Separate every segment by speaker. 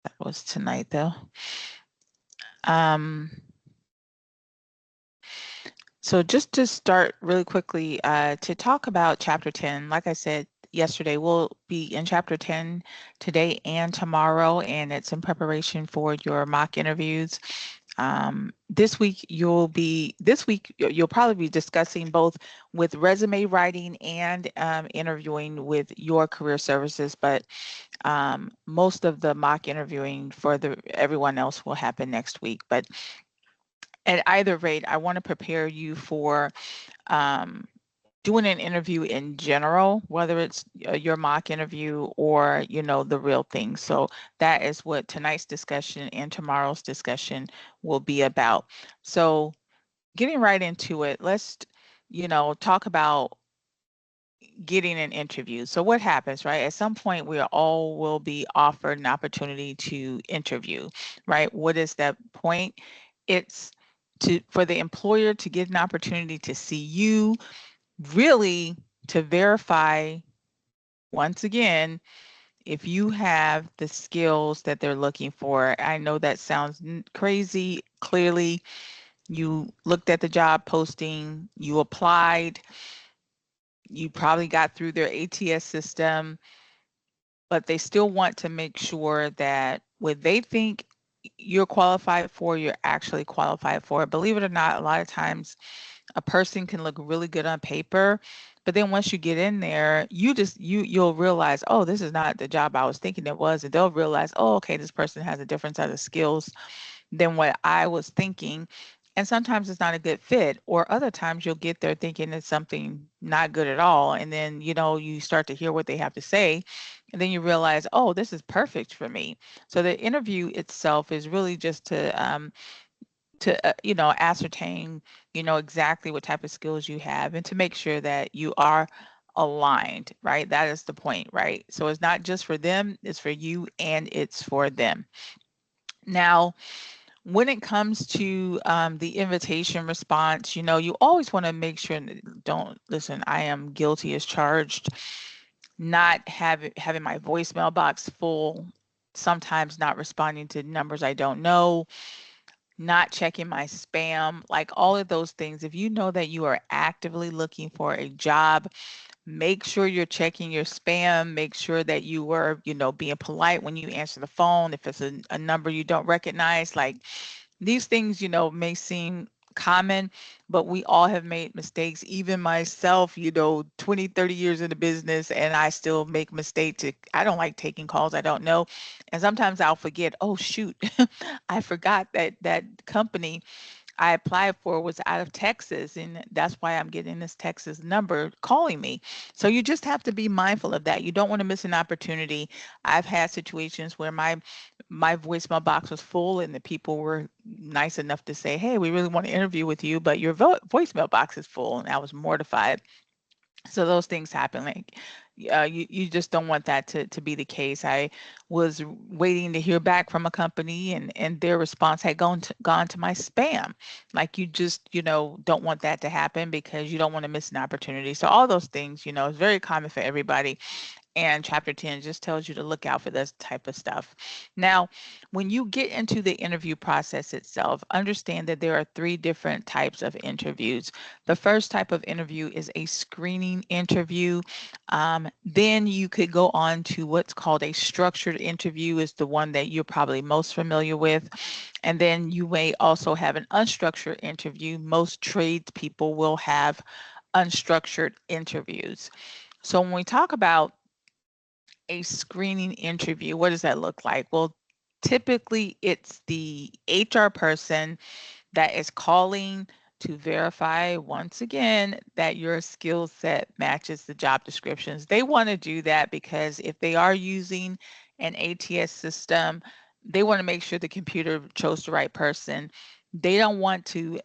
Speaker 1: That was tonight, though. Um, so just to start really quickly, to talk about Chapter 10, like I said yesterday, we'll be in Chapter 10 today and tomorrow, and it's in preparation for your mock interviews. This week you'll probably be discussing both with resume writing and interviewing with your career services, but most of the mock interviewing for everyone else will happen next week. But at either rate, I want to prepare you for doing an interview in general, whether it's your mock interview or, the real thing. So that is what tonight's discussion and tomorrow's discussion will be about. So getting right into it, let's, talk about getting an interview. So what happens, right? At some point, we all will be offered an opportunity to interview, right? What is that point? It's for the employer to get an opportunity to see you, really to verify, once again, if you have the skills that they're looking for. I know that sounds crazy. Clearly, you looked at the job posting, you applied, you probably got through their ATS system, but they still want to make sure that what they think you're qualified for, you're actually qualified for. Believe it or not, a lot of times a person can look really good on paper, but then once you get in there, you'll realize, oh, this is not the job I was thinking it was. And they'll realize, oh, okay, this person has a different set of skills than what I was thinking. And sometimes it's not a good fit, or other times you'll get there thinking it's something not good at all. And then, you start to hear what they have to say. And then you realize, oh, this is perfect for me. So the interview itself is really just to ascertain, exactly what type of skills you have and to make sure that you are aligned, right? That is the point, right? So it's not just for them, it's for you and it's for them. Now, when it comes to the invitation response, you always want to make sure, don't listen, I am guilty as charged, not having my voicemail box full, sometimes not responding to numbers I don't know, not checking my spam, like all of those things. If you know that you are actively looking for a job, make sure you're checking your spam, make sure that you are, being polite when you answer the phone. If it's a number you don't recognize, like these things, may seem common, but we all have made mistakes. Even myself, 20, 30 years in the business, and I still make mistakes. I don't like taking calls I don't know. And sometimes I'll forget, oh, shoot, I forgot that company I applied for was out of Texas, and that's why I'm getting this Texas number calling me. So you just have to be mindful of that. You don't want to miss an opportunity. I've had situations where my voicemail box was full, and the people were nice enough to say, "Hey, we really want to interview with you, but your voicemail box is full," and I was mortified. So those things happen. Like, you just don't want that to be the case. I was waiting to hear back from a company, and their response had gone to my spam. Like, you just, don't want that to happen because you don't want to miss an opportunity. So all those things, is very common for everybody. And chapter 10 just tells you to look out for this type of stuff. Now, when you get into the interview process itself, understand that there are 3 different types of interviews. The first type of interview is a screening interview. Then you could go on to what's called a structured interview, is the one that you're probably most familiar with. And then you may also have an unstructured interview. Most tradespeople will have unstructured interviews. So when we talk about a screening interview, what does that look like? Well, typically it's the HR person that is calling to verify, once again, that your skill set matches the job descriptions. They want to do that because if they are using an ATS system, they want to make sure the computer chose the right person. They don't want to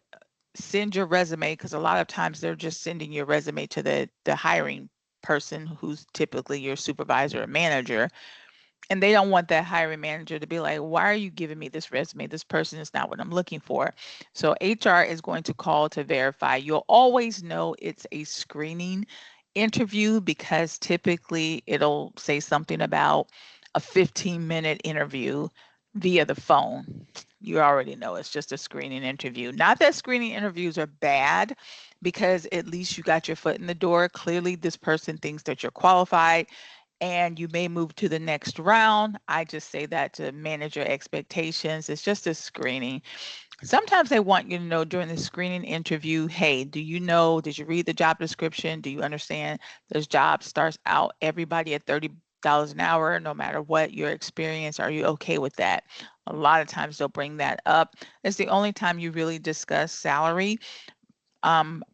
Speaker 1: send your resume, because a lot of times they're just sending your resume to the hiring person, who's typically your supervisor or manager, and they don't want that hiring manager to be like, why are you giving me this resume? This person is not what I'm looking for. So HR is going to call to verify. You'll always know it's a screening interview because typically it'll say something about a 15-minute interview. via the phone. You already know it's just a screening interview. Not that screening interviews are bad, because at least you got your foot in the door. Clearly, this person thinks that you're qualified and you may move to the next round. I just say that to manage your expectations. It's just a screening. Sometimes they want you to know during the screening interview, hey, do you know, did you read the job description? Do you understand this job starts out everybody at $30 an hour, no matter what your experience? Are you okay with that? A lot of times they'll bring that up. It's the only time you really discuss salary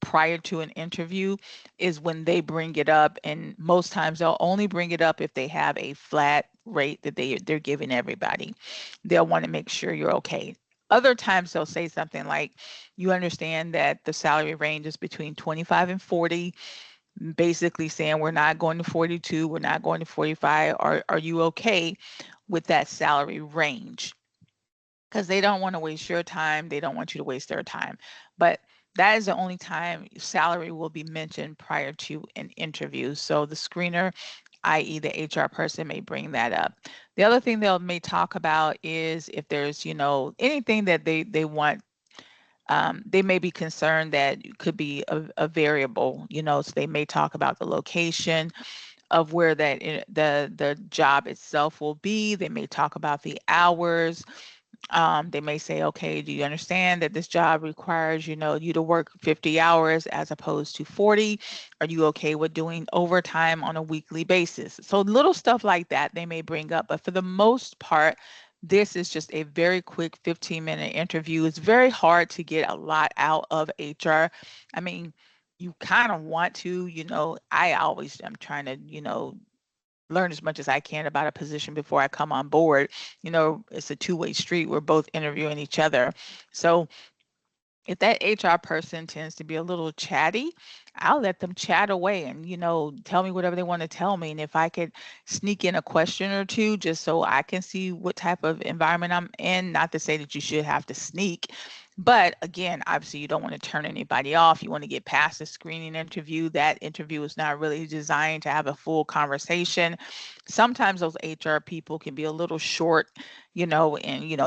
Speaker 1: prior to an interview is when they bring it up, and most times they'll only bring it up if they have a flat rate that they're giving everybody. They'll want to make sure you're okay. Other times they'll say something like, you understand that the salary range is between 25 and 40, basically saying we're not going to 42, we're not going to 45. Are you okay with that salary range? Because they don't want to waste your time. They don't want you to waste their time. But that is the only time salary will be mentioned prior to an interview. So the screener, i.e. the HR person, may bring that up. The other thing they'll may talk about is if there's, anything that they want. They may be concerned that it could be a variable, so they may talk about the location of where the job itself will be. They may talk about the hours. They may say, okay, do you understand that this job requires, you to work 50 hours as opposed to 40? Are you okay with doing overtime on a weekly basis? So little stuff like that they may bring up, but for the most part, this is just a very quick 15-minute interview. It's very hard to get a lot out of HR. I mean, you kind of want to, I always am trying to, learn as much as I can about a position before I come on board. It's a two-way street. We're both interviewing each other. So if that HR person tends to be a little chatty, I'll let them chat away and, tell me whatever they want to tell me. And if I could sneak in a question or two just so I can see what type of environment I'm in, not to say that you should have to sneak, but again, obviously you don't want to turn anybody off. You want to get past the screening interview. That interview is not really designed to have a full conversation. Sometimes those HR people can be a little short, and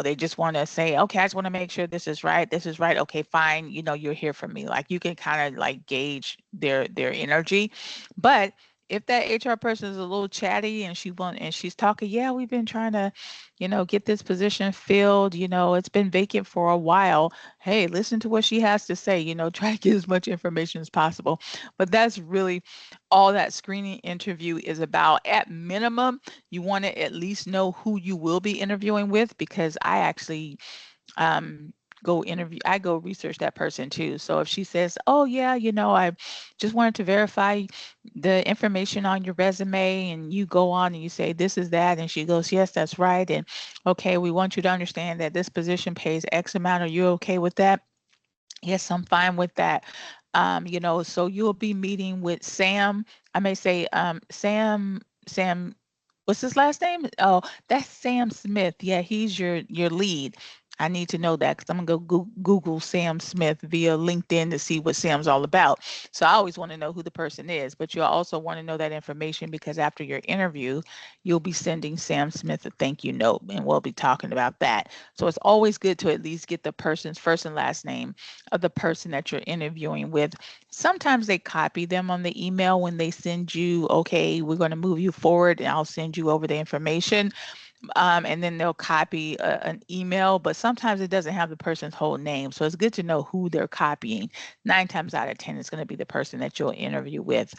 Speaker 1: they just want to say, okay, I just want to make sure this is right. This is right. Okay, fine. You're here for me. Like, you can kind of like gauge their energy. But if that HR person is a little chatty and she's talking, yeah, we've been trying to, get this position filled, it's been vacant for a while. Hey, listen to what she has to say, try to get as much information as possible. But that's really all that screening interview is about. At minimum, you want to at least know who you will be interviewing with, because I actually um, I go research that person too. So if she says, oh yeah, I just wanted to verify the information on your resume, and you go on and you say, this is that. And she goes, yes, that's right. And okay, we want you to understand that this position pays X amount. Are you okay with that? Yes, I'm fine with that. So you'll be meeting with Sam. I may say, Sam, what's his last name? Oh, that's Sam Smith. Yeah, he's your lead. I need to know that because I'm gonna go Google Sam Smith via LinkedIn to see what Sam's all about. So I always want to know who the person is, but you'll also want to know that information because after your interview, you'll be sending Sam Smith a thank you note, and we'll be talking about that. So it's always good to at least get the person's first and last name of the person that you're interviewing with. Sometimes they copy them on the email when they send you, okay, we're going to move you forward and I'll send you over the information. And then they'll copy an email, but sometimes it doesn't have the person's whole name. So it's good to know who they're copying. 9 times out of 10, it's going to be the person that you'll interview with.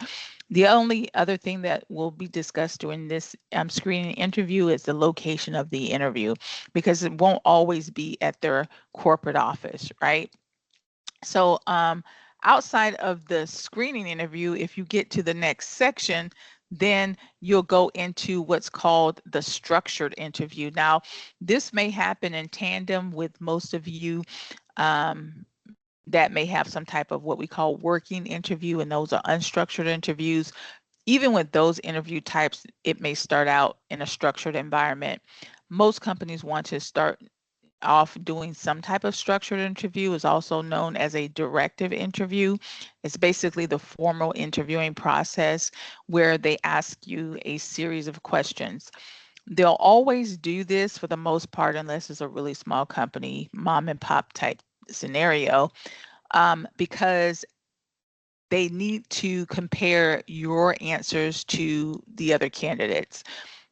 Speaker 1: The only other thing that will be discussed during this screening interview is the location of the interview, because it won't always be at their corporate office, right? So outside of the screening interview, if you get to the next section, then you'll go into what's called the structured interview. Now, this may happen in tandem with most of you that may have some type of what we call working interview, and those are unstructured interviews. Even with those interview types, it may start out in a structured environment. Most companies want to start off doing some type of structured interview, is also known as a directive interview. It's basically the formal interviewing process where they ask you a series of questions. They'll always do this for the most part, unless it's a really small company, mom and pop type scenario, because they need to compare your answers to the other candidates.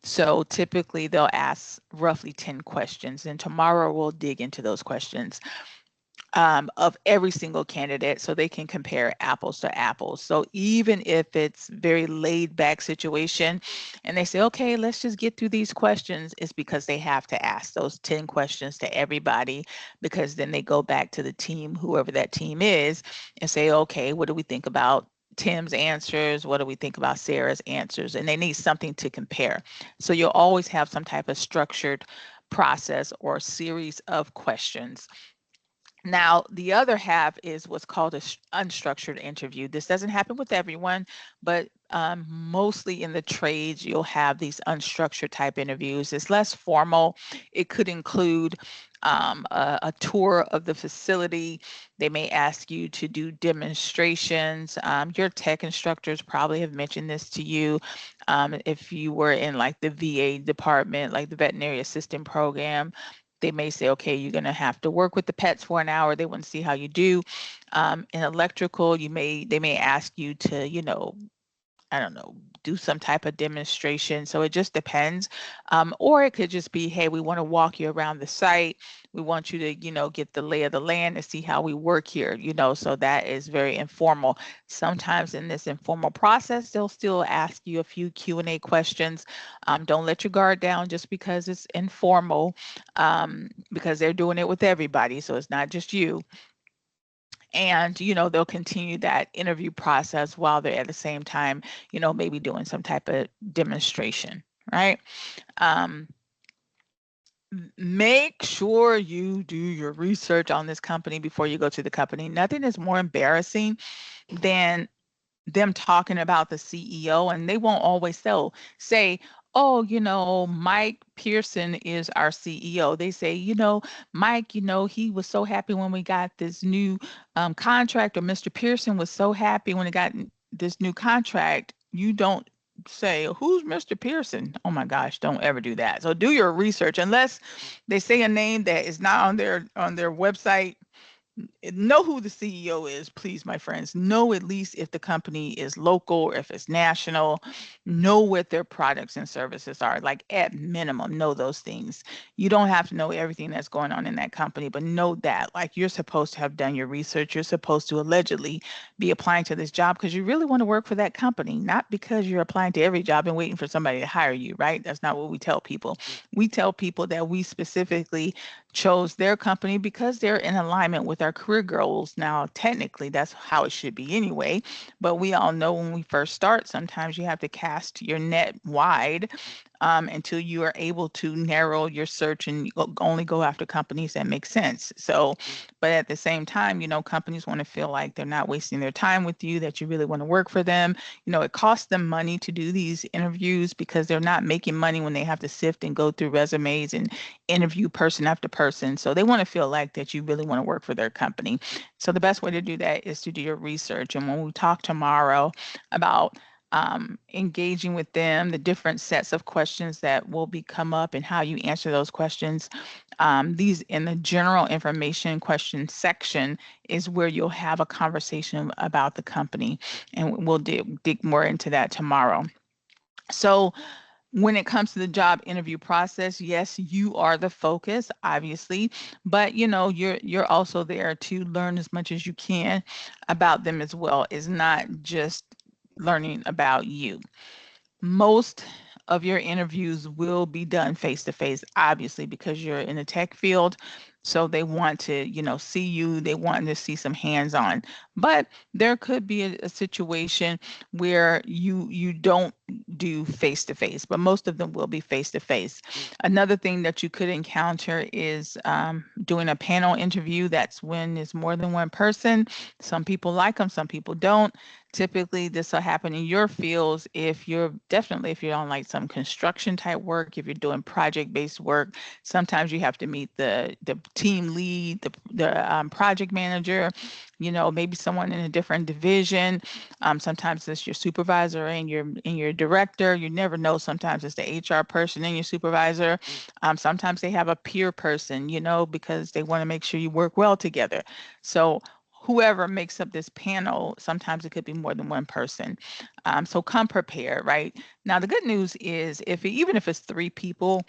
Speaker 1: So typically they'll ask roughly 10 questions, and tomorrow we'll dig into those questions of every single candidate so they can compare apples to apples. So even if it's very laid back situation and they say, okay, let's just get through these questions, it's because they have to ask those 10 questions to everybody, because then they go back to the team, whoever that team is, and say, okay, what do we think about Tim's answers? What do we think about Sarah's answers? And they need something to compare. So you'll always have some type of structured process or series of questions. Now, the other half is what's called a unstructured interview. This doesn't happen with everyone, but mostly in the trades, you'll have these unstructured type interviews. It's less formal. It could include a tour of the facility. They may ask you to do demonstrations. Your tech instructors probably have mentioned this to you. If you were in like the VA department, like the veterinary assistant program, they may say, okay, you're going to have to work with the pets for an hour. They want to see how you do. In electrical, they may ask you to, I don't know, do some type of demonstration. So it just depends. Or it could just be, hey, we want to walk you around the site. We want you to, get the lay of the land and see how we work here, so that is very informal. Sometimes in this informal process, they'll still ask you a few Q&A questions. Don't let your guard down just because it's informal, because they're doing it with everybody. So it's not just you. And they'll continue that interview process while they're at the same time maybe doing some type of demonstration, right? Make sure you do your research on this company before you go to the company. Nothing is more embarrassing than them talking about the CEO, and they won't always say, oh, Mike Pearson is our CEO. They say, Mike, he was so happy when we got this new contract, or Mr. Pearson was so happy when he got this new contract. You don't say, who's Mr. Pearson? Oh my gosh, don't ever do that. So do your research. Unless they say a name that is not on their website, know who the CEO is, please, my friends. Know at least if the company is local or if it's national. Know what their products and services are. Like, at minimum, know those things. You don't have to know everything that's going on in that company, but know that, like, you're supposed to have done your research. You're supposed to allegedly be applying to this job because you really want to work for that company, not because you're applying to every job and waiting for somebody to hire you, right? That's not what we tell people. We tell people that we specifically chose their company because they're in alignment with our career goals. Now, technically, that's how it should be anyway. But we all know when we first start, sometimes you have to cast your net wide until you are able to narrow your search and only go after companies that make sense. So, but at the same time, companies want to feel like they're not wasting their time with you, that you really want to work for them. It costs them money to do these interviews because they're not making money when they have to sift and go through resumes and interview person after person. So they want to feel like that you really want to work for their company. So the best way to do that is to do your research. And when we talk tomorrow about engaging with them, the different sets of questions that will be come up and how you answer those questions, these in the general information question section is where you'll have a conversation about the company. And we'll dig more into that tomorrow. So when it comes to the job interview process, yes, you are the focus, obviously, but you're also there to learn as much as you can about them as well. It's not just learning about you. Most of your interviews will be done face to face, obviously, because you're in the tech field. So they want to, see you. They want to see some hands-on. But there could be a situation where you don't do face to face, but most of them will be face to face. Another thing that you could encounter is doing a panel interview. That's when it's more than one person. Some people like them, some people don't. Typically, this will happen in your fields if you're on like some construction type work, if you're doing project-based work. Sometimes you have to meet the team lead, the project manager, maybe someone in a different division. Sometimes it's your supervisor and your director. You never know. Sometimes it's the HR person and your supervisor. Sometimes they have a peer person, because they want to make sure you work well together. So whoever makes up this panel, sometimes it could be more than one person. So come prepared, right? Now, the good news is even if it's three people,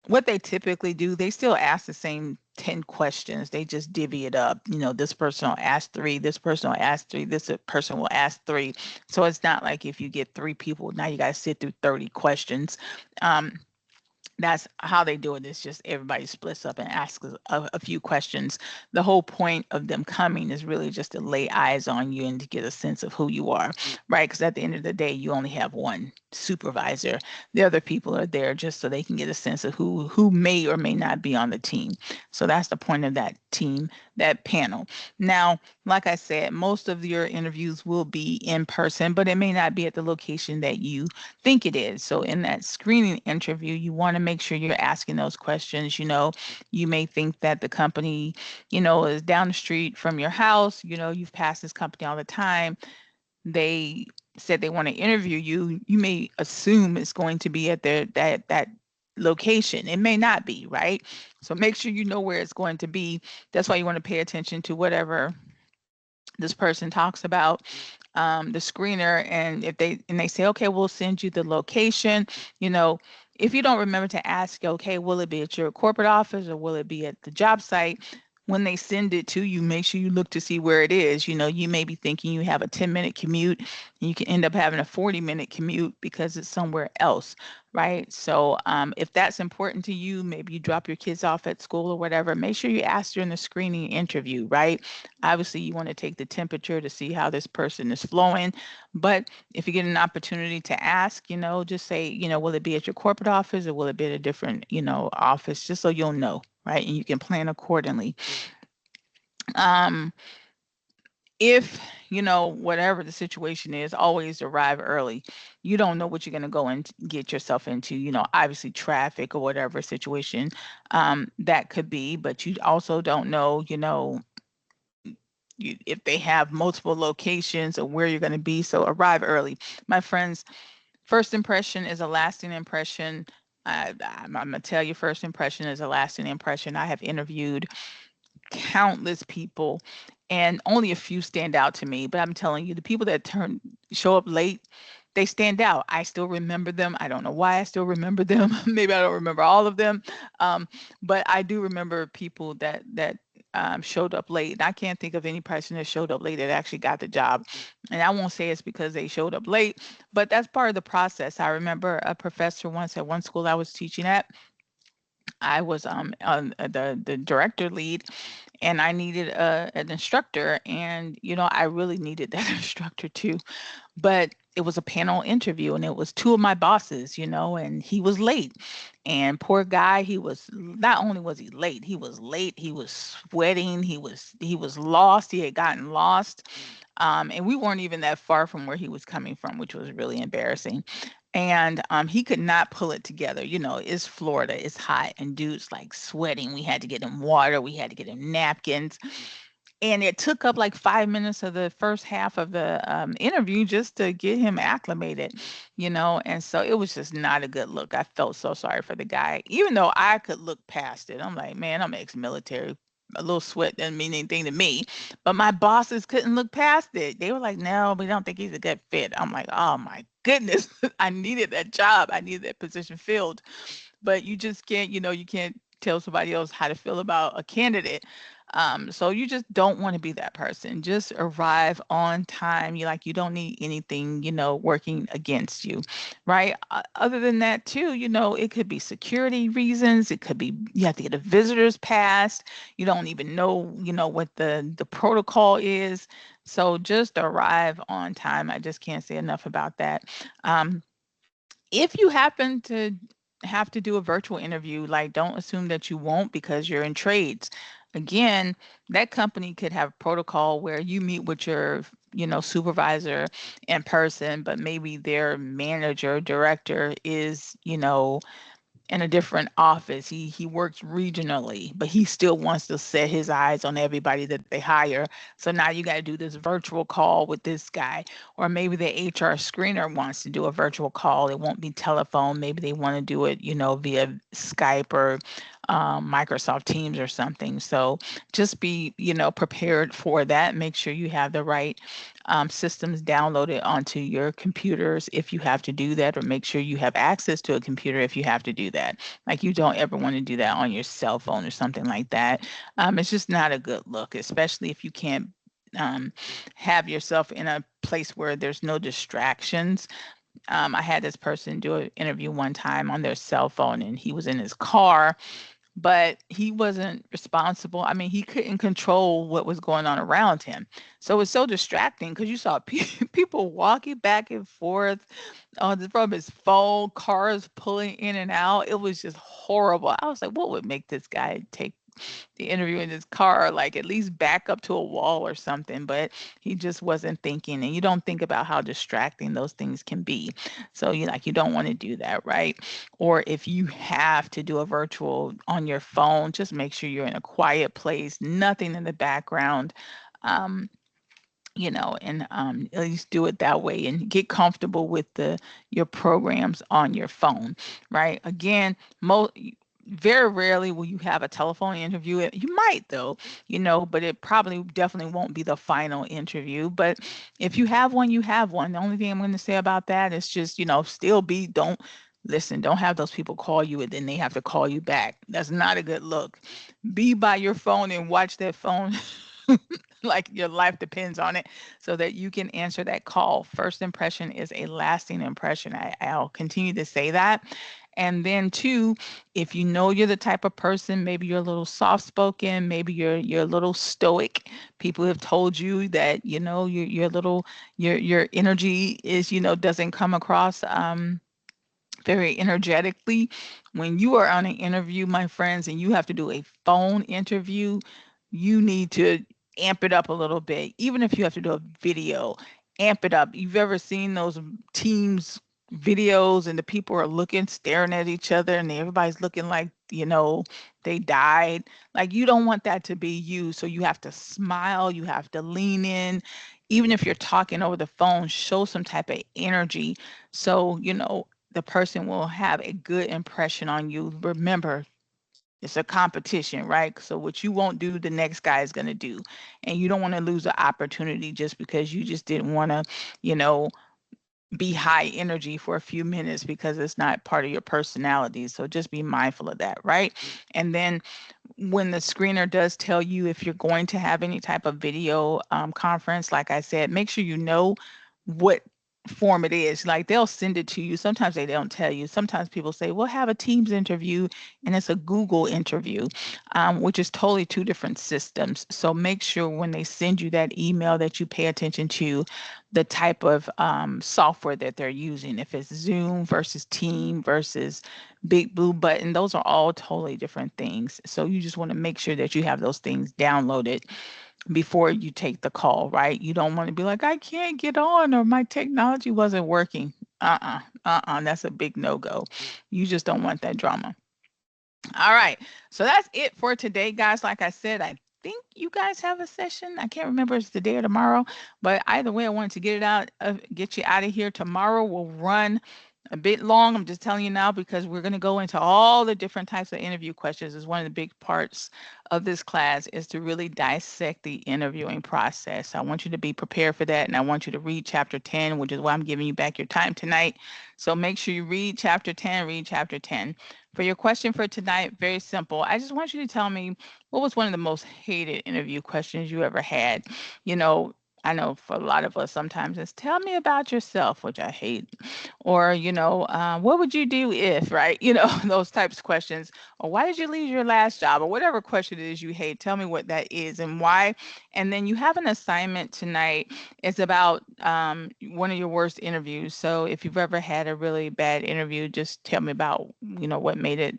Speaker 1: what they typically do, they still ask the same 10 questions. They just divvy it up. This person will ask three, this person will ask three, this person will ask three. So it's not like if you get three people, now you got to sit through 30 questions. That's how they do it. It's just everybody splits up and asks a few questions. The whole point of them coming is really just to lay eyes on you and to get a sense of who you are, right? Because at the end of the day, you only have one supervisor. The other people are there just so they can get a sense of who may or may not be on the team. So that's the point of that team, that panel. Now, like I said, most of your interviews will be in person, but it may not be at the location that you think it is. So in that screening interview, you want to make sure you're asking those questions. You may think that the company, is down the street from your house. You've passed this company all the time. They said they want to interview you. You may assume it's going to be at that location. It may not be, right? So make sure you know where it's going to be. That's why you want to pay attention to whatever this person talks about, the screener, and if they say, okay, we'll send you the location. If you don't remember to ask, okay, will it be at your corporate office or will it be at the job site? When they send it to you, make sure you look to see where it is. You may be thinking you have a 10-minute commute and you can end up having a 40-minute commute because it's somewhere else, right? So if that's important to you, maybe you drop your kids off at school or whatever, make sure you ask during the screening interview, right? Obviously, you want to take the temperature to see how this person is flowing. But if you get an opportunity to ask, just say, will it be at your corporate office or will it be at a different, office, just so you'll know, right? And you can plan accordingly. If whatever the situation is, always arrive early. You don't know what you're going to go and get yourself into, obviously traffic or whatever situation that could be, but you also don't know, if they have multiple locations or where you're going to be. So arrive early. My friends, first impression is a lasting impression. I'm going to tell you, first impression is a lasting impression. I have interviewed countless people and only a few stand out to me, but I'm telling you, the people that show up late, they stand out. I still remember them. I don't know why I still remember them. Maybe I don't remember all of them, but I do remember people that showed up late. And I can't think of any person that showed up late that actually got the job. And I won't say it's because they showed up late, but that's part of the process. I remember a professor once at one school I was teaching at. I was on the director lead, and I needed an instructor, and I really needed that instructor too. But it was a panel interview, and it was two of my bosses, and he was late. And poor guy, he was not only was he late, he was late. He was sweating. He was lost. He had gotten lost. And we weren't even that far from where he was coming from, which was really embarrassing. And he could not pull it together. It's Florida, it's hot, and dude's like sweating. We had to get him water, we had to get him napkins. And it took up like 5 minutes of the first half of the interview just to get him acclimated, and so it was just not a good look. I felt so sorry for the guy, even though I could look past it. I'm like, man, I'm ex-military. A little sweat doesn't mean anything to me. But my bosses couldn't look past it. They were like, no, we don't think he's a good fit. I'm like, oh my goodness, I needed that job. I needed that position filled. But you just can't, you can't tell somebody else how to feel about a candidate. So you just don't want to be that person. Just arrive on time. You don't need anything, working against you, right? Other than that, too, it could be security reasons. It could be you have to get a visitor's pass. You don't even know, what the protocol is. So just arrive on time. I just can't say enough about that. If you happen to have to do a virtual interview, like don't assume that you won't because you're in trades. Again, that company could have protocol where you meet with your supervisor in person, but maybe their manager, director is, in a different office. He works regionally, but he still wants to set his eyes on everybody that they hire. So now you got to do this virtual call with this guy, or maybe the HR screener wants to do a virtual call. It won't be telephone. Maybe they want to do it, via Skype or Microsoft Teams or something. So just be, prepared for that. Make sure you have the right systems downloaded onto your computers if you have to do that, or make sure you have access to a computer if you have to do that. Like, you don't ever want to do that on your cell phone or something like that. It's just not a good look, especially if you can't um, have yourself in a place where there's no distractions. I had this person do an interview one time on their cell phone, and he was in his car, but he wasn't responsible. I mean, he couldn't control what was going on around him. So it's so distracting because you saw people walking back and forth from his phone, cars pulling in and out. It was just horrible. I was like, what would make this guy take the interview in his car, like at least back up to a wall or something? But he just wasn't thinking, and you don't think about how distracting those things can be. So you don't want to do that, right? Or if you have to do a virtual on your phone, just make sure you're in a quiet place, nothing in the background. Um, and at least do it that way and get comfortable with your programs on your phone, right? Again, very rarely will you have a telephone interview. You might though, but it probably definitely won't be the final interview. But if you have one, you have one. The only thing I'm going to say about that is just, don't listen, don't have those people call you and then they have to call you back. That's not a good look. Be by your phone and watch that phone like your life depends on it, so that you can answer that call. First impression is a lasting impression. I'll continue to say that. And then two, if you know you're the type of person, maybe you're a little soft spoken, maybe you're a little stoic. People have told you that, you're a little, your energy is, doesn't come across very energetically. When you are on an interview, my friends, and you have to do a phone interview, you need to amp it up a little bit. Even if you have to do a video, amp it up. You've ever seen those Teams videos and the people are looking, staring at each other, and everybody's looking like, they died? Like, you don't want that to be you. So you have to smile, you have to lean in. Even if you're talking over the phone, show some type of energy. So, the person will have a good impression on you. Remember, it's a competition, right? So what you won't do, the next guy is going to do. And you don't want to lose the opportunity just because you just didn't want to, you know, be high energy for a few minutes because it's not part of your personality. So just be mindful of that, right? And then when the screener does tell you if you're going to have any type of video conference, like I said, make sure you know what form it is. Like, they'll send it to you. Sometimes they don't tell you. Sometimes people say, we'll have a Teams interview, and it's a Google interview, which is totally two different systems. So make sure when they send you that email that you pay attention to the type of software that they're using. If it's Zoom versus Team versus Big Blue Button, those are all totally different things. So you just want to make sure that you have those things downloaded before you take the call, right? You don't want to be like, I can't get on, or my technology wasn't working. That's a big no-go. You just don't want that drama. All right. So that's it for today, guys. Like I said, I think you guys have a session. I can't remember if it's today or tomorrow, but either way, I wanted to get you out of here. Tomorrow we'll run a bit long. I'm just telling you now because we're going to go into all the different types of interview questions. Is one of the big parts of this class, is to really dissect the interviewing process. I want you to be prepared for that, and I want you to read chapter 10, which is why I'm giving you back your time tonight. So make sure you read chapter 10, read chapter 10. For your question for tonight, very simple. I just want you to tell me, what was one of the most hated interview questions you ever had? You know, I know for a lot of us, sometimes it's tell me about yourself, which I hate. Or, what would you do if, right? Those types of questions. Or why did you leave your last job? Or whatever question it is you hate, tell me what that is and why. And then you have an assignment tonight. It's about one of your worst interviews. So if you've ever had a really bad interview, just tell me about, what made it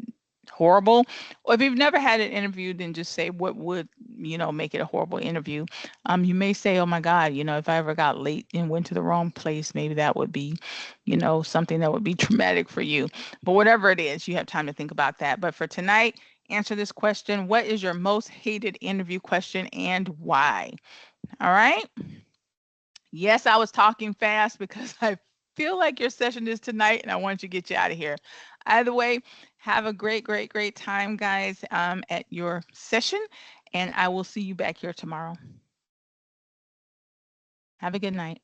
Speaker 1: horrible. Or if you've never had an interview, then just say what would, make it a horrible interview. You may say, oh my God, if I ever got late and went to the wrong place, maybe that would be, something that would be traumatic for you. But whatever it is, you have time to think about that. But for tonight, answer this question. What is your most hated interview question and why? All right. Yes, I was talking fast because I feel like your session is tonight and I want to get you out of here. Either way, have a great, great, great time, guys, at your session. And I will see you back here tomorrow. Have a good night.